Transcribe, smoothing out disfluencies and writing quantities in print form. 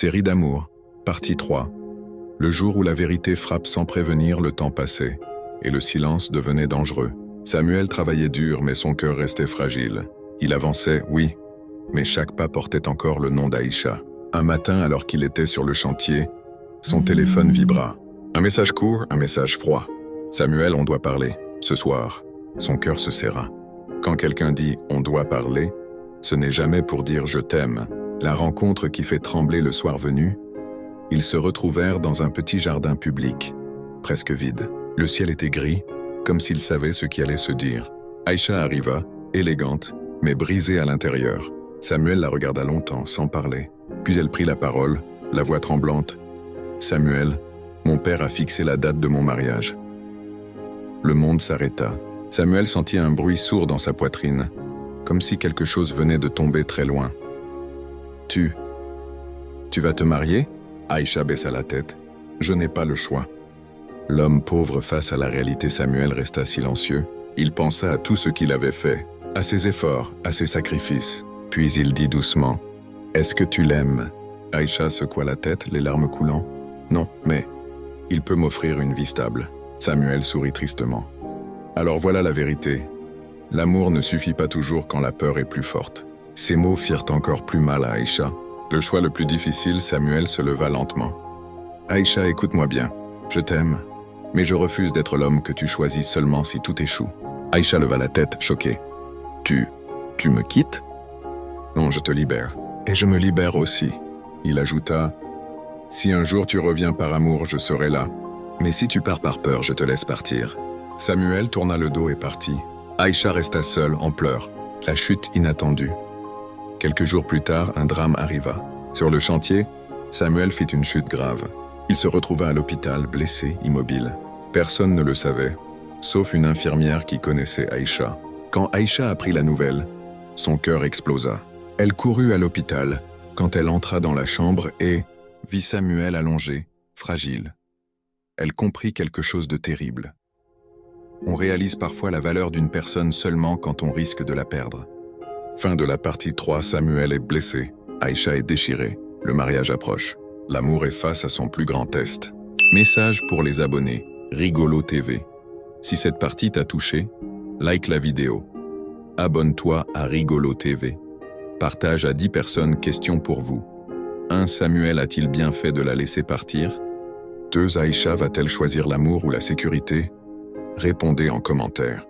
Série d'amour, partie 3. Le jour où la vérité frappe sans prévenir, le temps passait, et le silence devenait dangereux. Samuel travaillait dur, mais son cœur restait fragile. Il avançait, oui, mais chaque pas portait encore le nom d'Aïcha. Un matin, alors qu'il était sur le chantier, son téléphone vibra. Un message court, un message froid. « Samuel, on doit parler. Ce soir. » Son cœur se serra. Quand quelqu'un dit « on doit parler », ce n'est jamais pour dire « je t'aime ». La rencontre qui fait trembler le soir venu, ils se retrouvèrent dans un petit jardin public, presque vide. Le ciel était gris, comme s'ils savaient ce qui allait se dire. Aïcha arriva, élégante, mais brisée à l'intérieur. Samuel la regarda longtemps, sans parler. Puis elle prit la parole, la voix tremblante. « Samuel, mon père a fixé la date de mon mariage. » Le monde s'arrêta. Samuel sentit un bruit sourd dans sa poitrine, comme si quelque chose venait de tomber très loin. « Tu vas te marier ?» Aïcha baissa la tête. « Je n'ai pas le choix. » L'homme pauvre face à la réalité, Samuel resta silencieux. Il pensa à tout ce qu'il avait fait, à ses efforts, à ses sacrifices. Puis il dit doucement, « Est-ce que tu l'aimes ?» Aïcha secoua la tête, les larmes coulant. « Non, mais il peut m'offrir une vie stable. » Samuel sourit tristement. « Alors voilà la vérité. L'amour ne suffit pas toujours quand la peur est plus forte. » Ces mots firent encore plus mal à Aïcha. Le choix le plus difficile, Samuel se leva lentement. « Aïcha, écoute-moi bien. Je t'aime, mais je refuse d'être l'homme que tu choisis seulement si tout échoue. » Aïcha leva la tête, choquée. « Tu me quittes ?»« Non, je te libère. Et je me libère aussi. » Il ajouta, « Si un jour tu reviens par amour, je serai là. Mais si tu pars par peur, je te laisse partir. » Samuel tourna le dos et partit. Aïcha resta seule, en pleurs. La chute inattendue. Quelques jours plus tard, un drame arriva. Sur le chantier, Samuel fit une chute grave. Il se retrouva à l'hôpital, blessé, immobile. Personne ne le savait, sauf une infirmière qui connaissait Aïcha. Quand Aïcha apprit la nouvelle, son cœur explosa. Elle courut à l'hôpital quand elle entra dans la chambre et vit Samuel allongé, fragile. Elle comprit quelque chose de terrible. On réalise parfois la valeur d'une personne seulement quand on risque de la perdre. Fin de la partie 3, Samuel est blessé, Aïcha est déchirée, le mariage approche. L'amour est face à son plus grand test. Message pour les abonnés, Rigolo TV. Si cette partie t'a touché, like la vidéo. Abonne-toi à Rigolo TV. Partage à 10 personnes, questions pour vous. 1. Samuel a-t-il bien fait de la laisser partir? 2. Aïcha va-t-elle choisir l'amour ou la sécurité? Répondez en commentaire.